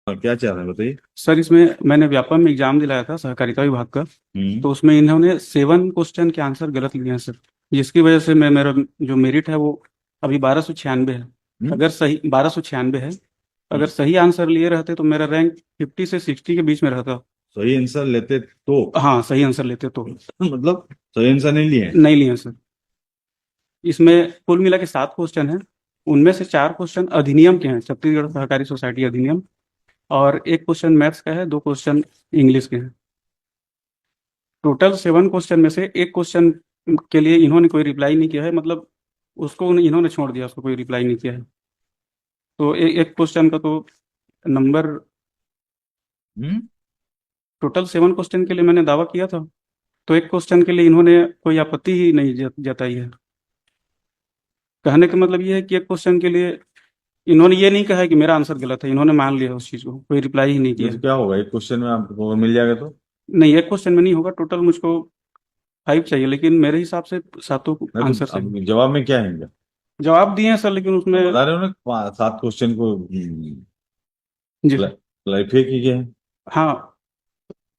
और क्या चाह रहे हैं बताइए। सर इसमें मैंने व्यापम में एग्जाम दिलाया था सहकारिता विभाग का। हम्म। तो उसमें इन्होंने 7 क्वेश्चन के आंसर गलत लिए हैं सर। जिसकी वजह से मैं मेरा जो मेरिट है वो अभी 1296 है। हम्म। अगर सही 1296 है। हम्म। अगर सही आंसर लिए रहते तो मेरा रैंक 50 से 60 के बीच में रहता। सही आंसर लेते तो हाँ, सही आंसर लेते तो। मतलब सही आंसर नहीं लिए हैं। नहीं लिए सर। इसमें कुल मिला के 7 क्वेश्चन हैं। उनमें से 4 क्वेश्चन अधिनियम के हैं, छत्तीसगढ़ सहकारी सोसाइटी अधिनियम। और एक क्वेश्चन मैथ्स का है, 2 क्वेश्चन इंग्लिश के हैं। टोटल 7 क्वेश्चन में से एक क्वेश्चन के लिए इन्होंने कोई रिप्लाई नहीं किया है, मतलब उसको इन्होंने छोड़ दिया, उसको कोई रिप्लाई नहीं किया है। तो एक क्वेश्चन का तो नंबर। हम्म। टोटल 7 क्वेश्चन के लिए मैंने दावा किया था। तो एक क्वेश्चन के लिए इन्होंने कोई आपत्ति ही नहीं जताई है। कहने का मतलब ये है कि एक क्वेश्चन के लिए इन्होंने ये नहीं कहा है कि मेरा आंसर गलत है, इन्होंने मान लिया उस चीज़ को, कोई रिप्लाई ही नहीं ये किया तो है। क्या होगा, एक क्वेश्चन में आपको मिल जाएगा तो। नहीं, एक क्वेश्चन में नहीं होगा, टोटल मुझको 5 चाहिए, लेकिन मेरे हिसाब से सातों नहीं आंसर तो सही। अब जवाब में क्या है इनका? जवाब दिए हैं सर, लेकिन तो उसमें। बता रहे हो ना 7 क्वेश्चन को जी सर। क्लैरिफाई की गए हैं। हाँ,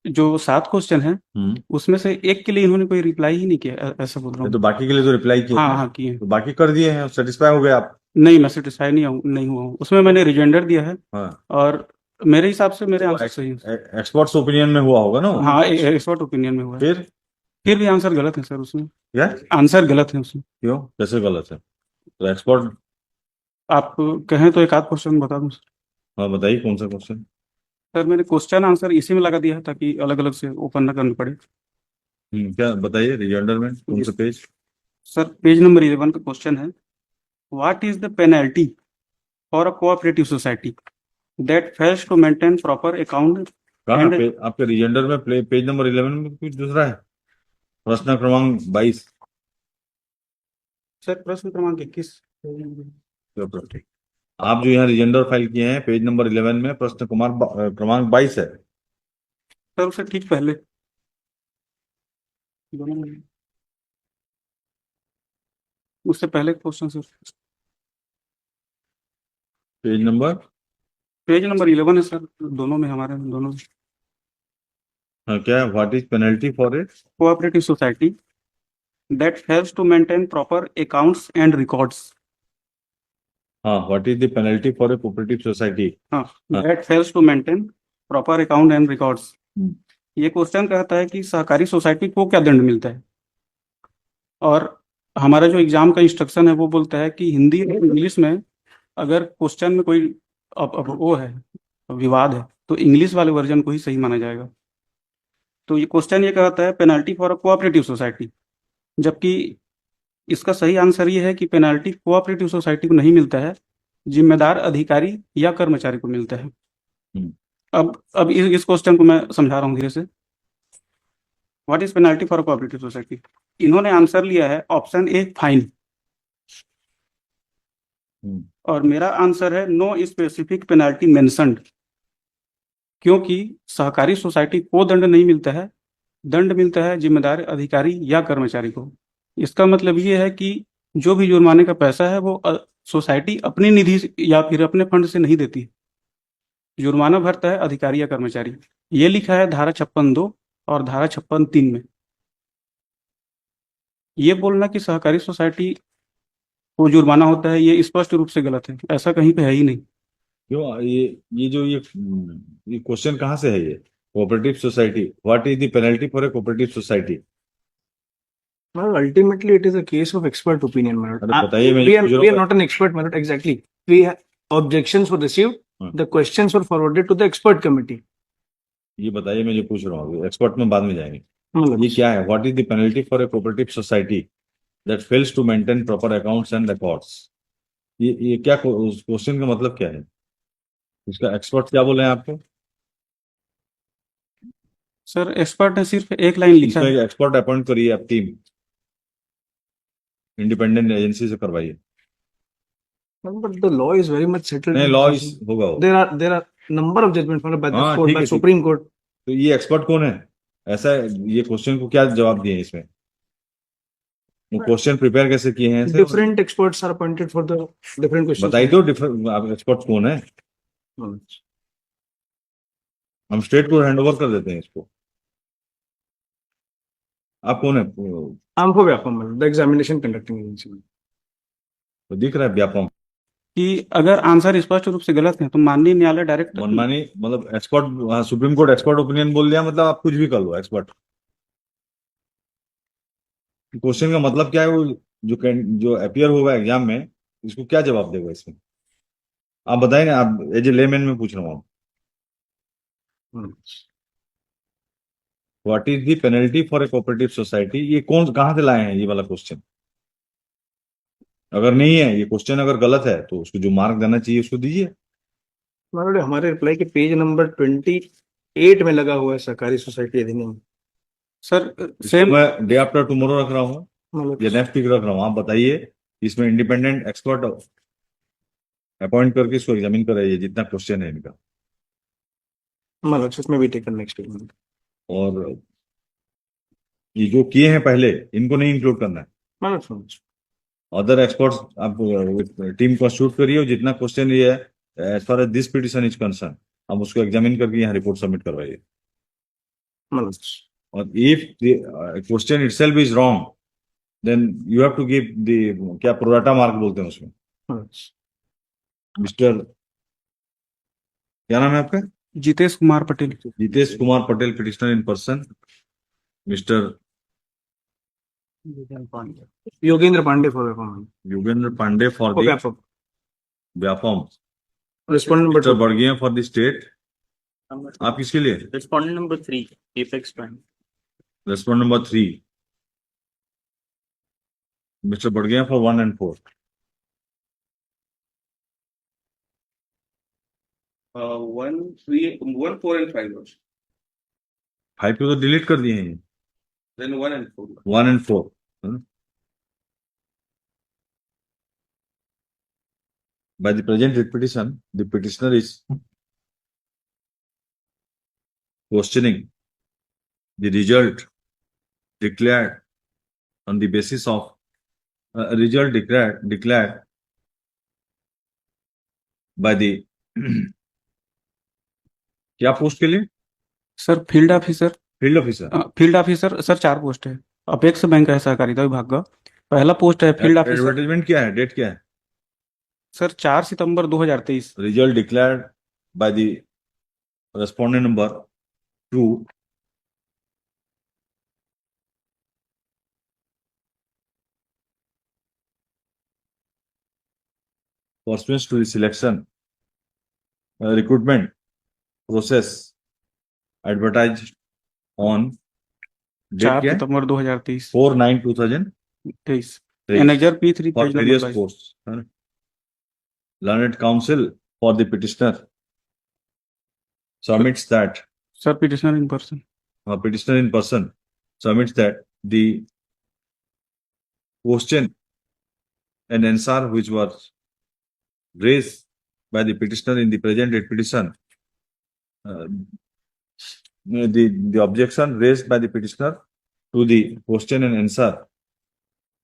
जो 7 क्वेश्चन हैं हम्म। उसमें से एक के लिए इन्होंने कोई रिप्लाई ही नहीं किया, ऐसा बोल रहा ये तो हूँ। बाकी के लिए तो रिप्लाई किए हाँ हैं। हाँ, किए हैं। तो बाकी कर दिए हैं, सेटिस्फाई हो गए आप? नहीं, मैं सेटिस्फाई नहीं हुआ हूँ, उसमें तो मैंने रिजेंडर दिया है। हाँ। और मेरे हिसाब से मेरे तो आंसर सही हैं। एक्सपर्ट्स ओपिनियन में हुआ होगा ना वो? हाँ, एक्सपर्ट ओपिनियन में हुआ है। फिर फिर भी आंसर गलत है सर उसमें। क्या? आंसर गलत है उसमें। क्यों, कैसे गलत है? तो एक्सपर्ट। आप कहें तो एक आध क्वेश्चन बता दूं सर। हाँ बताइए, कौन सा क्वेश्चन? सर मैंने क्वेश्चन आंसर इसी में लगा दिया है ताकि अलग अलग से ओपन ना करना पड़े। क्या बताइए, रिजल्टर में कौन सा पेज? सर पेज नंबर 11 का क्वेश्चन है। What is the penalty for a cooperative society that fails to maintain proper account कहाँ एंड। पे आपके रिजल्टर में पेज नंबर 11 में कुछ दूसरा है? प्रश्न क्रमांक 22। सर प्रश्न क्रमांक 21। चलो, ठीक। आप जो यहाँ रिजेंडर फाइल किए हैं, पेज नंबर 11 में प्रश्न क्रमांक 22 है। सर उससे ठीक पहले दोनों में, उससे पहले question sir. Page number. Page number 11 है सर, दोनों में, हमारे दोनों। हाँ, क्या है? What is penalty for it? Cooperative society that fails to maintain proper accounts and records. हाँ, what is the penalty for a cooperative society? हाँ, हाँ। That fails to maintain proper account and records. हम्म। ये question कहता है कि सहकारी society को क्या दंड मिलता है। और हमारा जो एग्जाम का इंस्ट्रक्शन है वो बोलता है कि हिंदी और इंग्लिश में अगर क्वेश्चन में कोई अब वो है, विवाद है, तो इंग्लिश वाले वर्जन को ही सही माना जाएगा। तो ये क्वेश्चन ये कहता है penalty for a cooperative society, जबकि इसका सही आंसर ये है कि पेनाल्टी कोऑपरेटिव सोसाइटी को नहीं मिलता है, जिम्मेदार अधिकारी या कर्मचारी को मिलता है। हम्म। अब इस क्वेश्चन को मैं समझा रहा हूँ धीरे से। What is penalty for cooperative society. इन्होंने आंसर लिया है ऑप्शन ए, फाइन। हम्म। और मेरा आंसर है नो स्पेसिफिक पेनाल्टी मेंशन्ड। क्योंकि सहकारी सोसाइटी को दंड नहीं मिलता है, दंड मिलता है जिम्मेदार अधिकारी या कर्मचारी को। इसका मतलब ये है कि जो भी जुर्माने का पैसा है वो सोसाइटी अपनी निधि या फिर अपने फंड से नहीं देती। जुर्माना भरता है अधिकारी या कर्मचारी। ये लिखा है धारा 56(2) और धारा 56(3) में। ये बोलना कि सहकारी सोसाइटी को जुर्माना होता है, ये स्पष्ट रूप से गलत है, ऐसा कहीं पे है ही नहीं। क्यों ये क्वेश्चन कहाँ से है ये? Cooperative society, what is the penalty for a cooperative society? Well, ultimately, it is a case of expert opinion, Manoj. अरे बताइए, मैं We are पूछ रहा we are हूँ। not an expert, Manoj. Exactly. We have objections were received. हाँ, The questions were forwarded to the expert committee. ये बताइए, मैं जो पूछ रहा हूँ एक्सपर्ट में बाद में जाएंगे। मतलब ये क्या है? What is the penalty for a cooperative society that fails to maintain proper accounts and records? ये क्या क्वेश्चन का मतलब क्या है? इसका एक्सपर्ट क्या बोले हैं आपको? सर एक्सपर्ट ने सिर्फ एक लाइन लिखा इसमें है। एक एक्सपर्ट अपॉइंट करिए, आप टीम इंडिपेंडेंट एजेंसी से करवाइए। but the law is very much settled. नहीं, in लॉ this. होगा वो। There are number of judgments by the हाँ court, ठीक by है, ठीक। Supreme Court. तो ये एक्सपर्ट कौन है? ऐसा ये क्वेश्चन को क्या जवाब दिए हैं इसमें? वो क्वेश्चन प्रिपेयर कैसे किए हैं ऐसे? Different experts are appointed for the different questions. बताइए तो, डिफरेंट आप एक्सपर्ट कौन है? Manoj. हम स्टेट को हैंड ओवर कर देते हैं इसको। आप कौन है? हमको Vyapam the examination conducting agency. तो दिख रहा है व्यापम। कि अगर आंसर स्पष्ट रूप से गलत है तो माननीय न्यायालय डायरेक्ट मनमानी मतलब expert, supreme court expert opinion बोल दिया, मतलब आप कुछ भी कर लो एक्सपर्ट। क्वेश्चन का मतलब क्या है? वो जो अपियर होगा एग्जाम में, इसको क्या जवाब देगा इसमें? आप बताइए ना, आप एज ए लेमैन में पूछ रहा हूँ। What is the penalty for a cooperative society? ये कौन कहाँ से लाए हैं ये वाला क्वेश्चन? अगर नहीं है ये क्वेश्चन, अगर गलत है तो उसको जो मार्क देना चाहिए उसको दीजिए। हमारे रिप्लाई के पेज नंबर 28 में लगा हुआ है सहकारी सोसाइटी अधिनियम। सर इसको सेम मैं डे आफ्टर टुमारो रख रहा हूँ मतलब या नेक्स्ट वीक रख रहा हूँ। आप बताइए, इसमें इंडिपेंडेंट एक्सपर्ट अपॉइंट करके इसको एग्जामिन कराइए जितना क्वेश्चन है इनका। उसमें भी टेकन नेक्स्ट वीक में। और ये जो किए हैं पहले, इनको नहीं इंक्लूड करना है। मतलब अदर एक्सपर्ट्स आप टीम कंस्टिट्यूट करिए, और जितना क्वेश्चन ये है as far as this petition is concern, हम उसको एग्जामिन करके यहाँ रिपोर्ट सबमिट करवाइए। और if question itself is wrong, then you have to give the क्या प्रोराटा मार्क बोलते हैं उसमें। मिस्टर क्या नाम है आपका? Jitesh Kumar Patel. Jitesh Kumar Patel, petitioner in person. Mister Yogendra Pandey for Vyapam. Yogendra Pandey for the Vyapam. Respondent number mister 2 Badgiya for the state. आप किसके लिए? Respondent number 3, Apex Bank. Respond number 3, mister Badgiya for 1 and 4। 1, 3, 1, 4 and 5 also. 5 को तो डिलीट कर दिए हैं। Then 1 and 4. 1 and 4। By the present writ petition, the petitioner is questioning the result declared on the basis of result declared by the क्या post के लिए? Sir field officer. Field officer. Field officer sir 4 post है। Apex bank है सहकारिता विभाग का। पहला post है फील्ड ऑफिसर। एडवर्टाइजमेंट क्या है? डेट क्या है? Sir 4 September 2023। Result declared by the respondent number 2 pursuant to the selection recruitment process advertised on 4 date September 2023। 4/9/2023 manager P3 for page number various 22। posts. Learned counsel for the petitioner submits that sir petitioner in person. petitioner in person submits that the question and answer which was raised by the petitioner in the present writ petition, the objection raised by the petitioner to the question and answer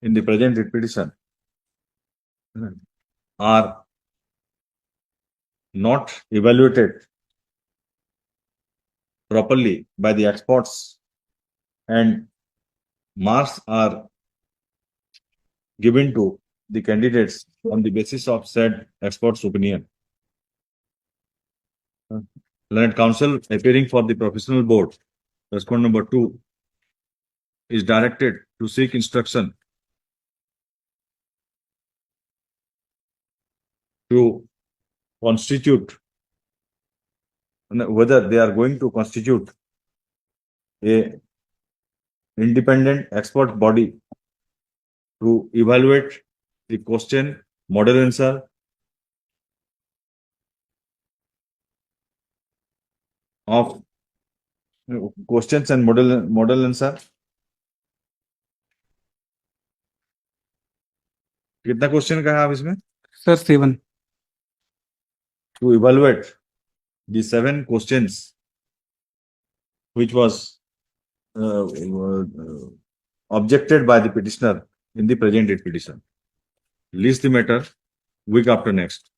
in the present writ petition are not evaluated properly by the experts, and marks are given to the candidates on the basis of said experts' opinion. Learned counsel appearing for the professional board, respondent number 2, is directed to seek instruction to constitute, whether they are going to constitute a independent expert body to evaluate the question, model answer, of questions and model answer. कितना question का है आप इसमें? Sir 7। To evaluate the 7 questions which was objected by the petitioner in the present writ petition. List the matter week after next.